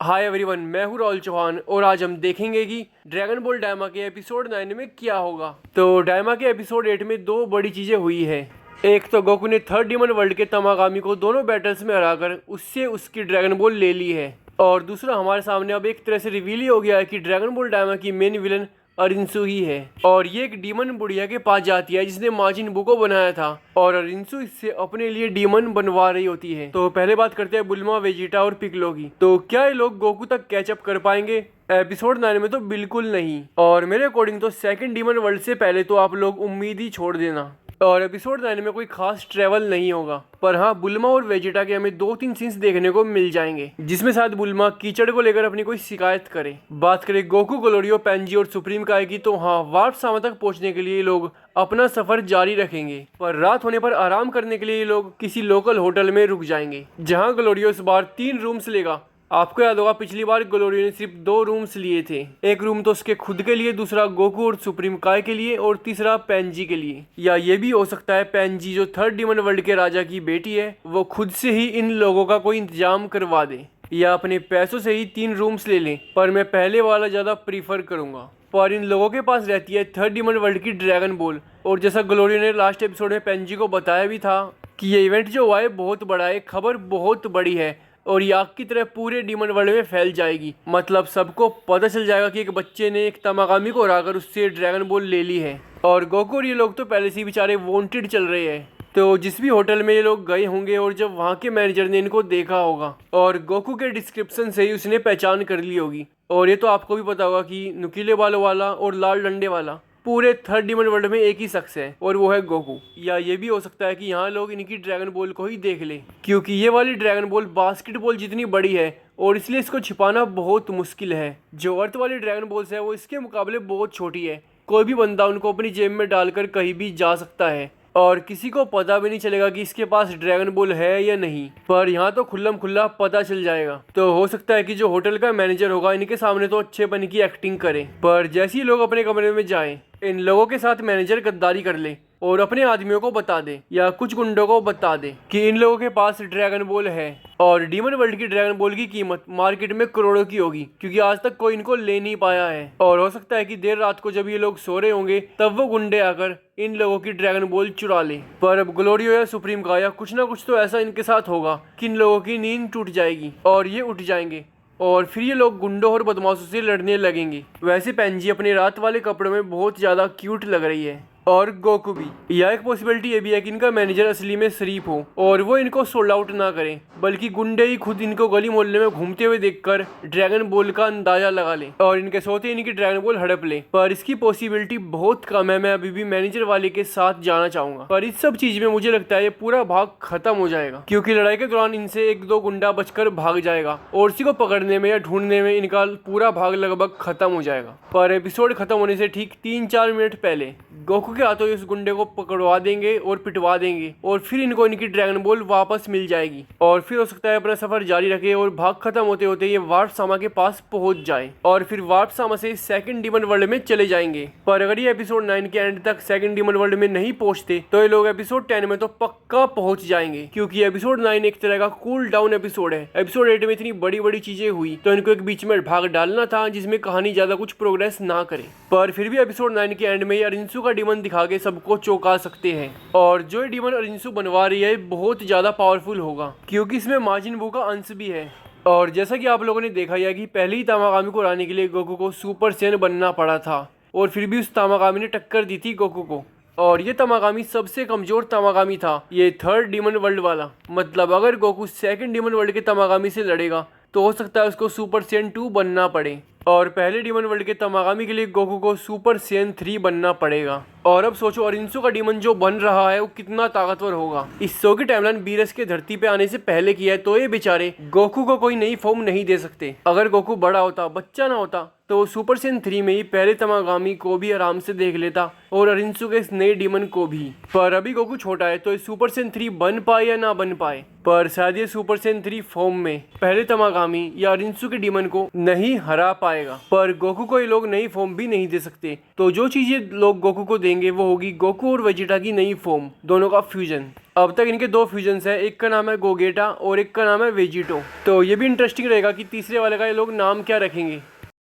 Hi everyone, मैं हूँ राहुल चौहान और आज हम देखेंगे कि ड्रैगन बॉल डायमा के एपिसोड 9 में क्या होगा। तो डायमा के एपिसोड 8 में दो बड़ी चीज़ें हुई है। एक तो गोकू ने थर्ड डीमन वर्ल्ड के तमागामी को दोनों बैटल्स में हराकर उससे उसकी ड्रैगन बॉल ले ली है। और दूसरा, हमारे सामने अब एक तरह से रिवील ही हो गया है कि ड्रैगन बॉल डायमा की मेन विलन अरिंसु ही है। और ये एक डीमन बुढ़िया के पास जाती है जिसने माजिन बू को बनाया था और अरिंसु इससे अपने लिए डीमन बनवा रही होती है। तो पहले बात करते हैं बुल्मा, वेजिटा और पिकलो की। तो क्या ये लोग गोकू तक कैचअप कर पाएंगे? एपिसोड 9 में तो बिल्कुल नहीं। और मेरे अकॉर्डिंग तो सेकंड डीमन वर्ल्ड से पहले तो आप लोग उम्मीद ही छोड़ देना। और एपिसोड 9 में कोई खास ट्रैवल नहीं होगा, पर हाँ बुल्मा और वेजिटा के हमें 2-3 सीन्स देखने को मिल जाएंगे जिसमें शायद बुल्मा कीचड़ को लेकर अपनी कोई शिकायत करे। बात करें गोकू, ग्लोरियो, पेंजी और सुप्रीम काय की, तो हाँ वार्प सामा तक पहुंचने के लिए ये लोग अपना सफर जारी रखेंगे, पर रात होने पर आराम करने के लिए ये लोग किसी लोकल होटल में रुक जाएंगे जहाँ ग्लोरियो इस बार 3 रूम्स लेगा। आपको याद होगा पिछली बार ग्लोरियो ने सिर्फ 2 रूम्स लिए थे। एक रूम तो उसके खुद के लिए, दूसरा गोकू और सुप्रीम काय के लिए और तीसरा पेंजी के लिए। या ये भी हो सकता है पेंजी जो थर्ड डीमन वर्ल्ड के राजा की बेटी है वो खुद से ही इन लोगों का कोई इंतजाम करवा दे या अपने पैसों से ही 3 रूम्स ले लें, पर मैं पहले वाला ज़्यादा प्रीफर करूँगा। पर इन लोगों के पास रहती है थर्ड डीमन वर्ल्ड की ड्रैगन बॉल, और जैसा ग्लोरियो ने लास्ट एपिसोड में पेंजी को बताया भी था कि ये इवेंट जो हुआ है बहुत बड़ा है, खबर बहुत बड़ी है और ये आग की तरह पूरे डीमन वर्ल्ड में फैल जाएगी। मतलब सबको पता चल जाएगा कि एक बच्चे ने एक तमागामी को हराकर उससे ड्रैगन बॉल ले ली है। और गोकू और ये लोग तो पहले से ही बेचारे वांटेड चल रहे हैं। तो जिस भी होटल में ये लोग गए होंगे और जब वहाँ के मैनेजर ने इनको देखा होगा और गोकू के डिस्क्रिप्शन से ही उसने पहचान कर ली होगी। और ये तो आपको भी पता होगा कि नुकीले बालों वाला और लाल डंडे वाला पूरे थर्ड डीमन वर्ल्ड में एक ही शख्स है और वो है गोकू। या ये भी हो सकता है कि यहाँ लोग इनकी ड्रैगन बॉल को ही देख ले, क्योंकि ये वाली ड्रैगन बॉल बास्केटबॉल जितनी बड़ी है और इसलिए इसको छिपाना बहुत मुश्किल है। जो अर्थ वाली ड्रैगन बॉल्स है वो इसके मुकाबले बहुत छोटी है, कोई भी बंदा उनको अपनी जेब में डालकर कहीं भी जा सकता है और किसी को पता भी नहीं चलेगा कि इसके पास ड्रैगन बॉल है या नहीं। पर यहाँ तो खुल्लम खुल्ला पता चल जाएगा। तो हो सकता है कि जो होटल का मैनेजर होगा इनके सामने तो अच्छेपन की एक्टिंग करे, पर जैसे ही लोग अपने कमरे में जाएं इन लोगों के साथ मैनेजर गद्दारी कर ले और अपने आदमियों को बता दे या कुछ गुंडों को बता दे कि इन लोगों के पास ड्रैगन बॉल है। और डीमन वर्ल्ड की ड्रैगन बॉल की कीमत मार्केट में करोड़ों की होगी, क्योंकि आज तक कोई इनको ले नहीं पाया है। और हो सकता है कि देर रात को जब ये लोग सो रहे होंगे तब वो गुंडे आकर इन लोगों की ड्रैगन बॉल चुरा ले। पर अब ग्लोरियो या सुप्रीम का या कुछ ना कुछ तो ऐसा इनके साथ होगा कि इन लोगों की नींद टूट जाएगी और ये उठ जाएंगे और फिर ये लोग गुंडों और बदमाशों से लड़ने लगेंगे। वैसे पेंजी अपने रात वाले कपड़ों में बहुत ज़्यादा क्यूट लग रही है। और गोकू भी। यह एक पॉसिबिलिटी ये भी है कि इनका मैनेजर असली में शरीफ हो और वो इनको सोल्ड आउट ना करे, बल्कि गुंडे ही खुद इनको गली मोहल्ले में घूमते हुए देखकर ड्रैगन बॉल का अंदाजा लगा ले और इनके सोते इनकी ड्रैगन बॉल हड़प ले। पर इसकी पॉसिबिलिटी बहुत कम है। मैं अभी भी मैनेजर वाले के साथ जाना चाहूंगा। पर इस सब चीज में मुझे लगता है ये पूरा भाग खत्म हो जाएगा, क्योंकि लड़ाई के दौरान इनसे 1-2 गुंडा बचकर भाग जाएगा और इसी को पकड़ने में या ढूंढने में इनका पूरा भाग लगभग खत्म हो जाएगा। पर एपिसोड खत्म होने से ठीक 3-4 मिनट पहले गोकू के हाथों इस गुंडे को पकड़वा देंगे और पिटवा देंगे और फिर इनको इनकी ड्रैगन बॉल वापस मिल जाएगी और फिर हो सकता है अपना सफर जारी रखे और भाग खत्म होते होते ये वार्प सामा के पास पहुंच जाए और फिर वार्प सामा से सेकंड डीमन वर्ल्ड में चले जाएंगे। पर अगर ये एपिसोड 9 के एंड तक सेकंड डीमन वर्ल्ड में नहीं पहुंचते तो ये लोग एपिसोड 10 में तो पक्का पहुंच जाएंगे, क्योंकि एपिसोड 9 एक तरह का कूल डाउन एपिसोड है। एपिसोड 8 में इतनी बड़ी बड़ी चीजें हुई तो इनको एक बीच में भाग डालना था जिसमें कहानी ज्यादा कुछ प्रोग्रेस ना करे। पर फिर भी एपिसोड 9 के एंड में ये अरिंसु का डीमन दिखा के सबको चौंका सकते हैं। और जो डीमन अरिंसु बनवा रही है बहुत ज्यादा पावरफुल होगा, क्योंकि इसमें माजिन बू का अंश भी है। और जैसा कि आप लोगों ने देखा है कि पहले ही तामागामी को हराने के लिए गोकू को सुपर सैयन बनना पड़ा था और फिर भी उस तामागामी ने टक्कर दी थी गोकू को। और ये तामागामी सबसे कमजोर तामागामी था, ये थर्ड डीमन वर्ल्ड वाला। मतलब अगर गोकू सेकंड डीमन वर्ल्ड के तामागामी से लड़ेगा तो हो सकता है उसको सुपर सैयन 2 बनना पड़े और पहले डीमन वर्ल्ड के तामागामी के लिए गोकू को सुपर सैयन 3 बनना पड़ेगा। और अब सोचो अरिंसु का डीमन जो बन रहा है वो कितना ताकतवर होगा। इस शो की टाइमलाइन बीरस के धरती पे आने से पहले की है, तो ये बेचारे गोकू को कोई नई फॉर्म नहीं दे सकते। अगर गोकू बड़ा होता, बच्चा ना होता, तो सुपर सैयन 3 में ही पहले तमागामी को भी आराम से देख लेता और अरिंसु के इस नए डीमन को भी। पर अभी गोकू छोटा है तो सुपर सैयन 3 बन पाए या ना बन पाए, पर शायद ये सुपर सैयन 3 फॉर्म में पहले तमागामी या अरिंसु के डीमन को नहीं हरा पाएगा। पर गोकू को ये लोग नई फॉर्म भी नहीं दे सकते, तो जो चीजें लोग गोकू को देंगे वो होगी गोकू और वेजिटा की नई फॉर्म, दोनों का फ्यूजन। अब तक इनके दो फ्यूजन्स हैं, एक का नाम है गोगेटा और एक का नाम है वेजिटो। तो ये भी इंटरेस्टिंग रहेगा कि तीसरे वाले का ये लोग नाम क्या रखेंगे।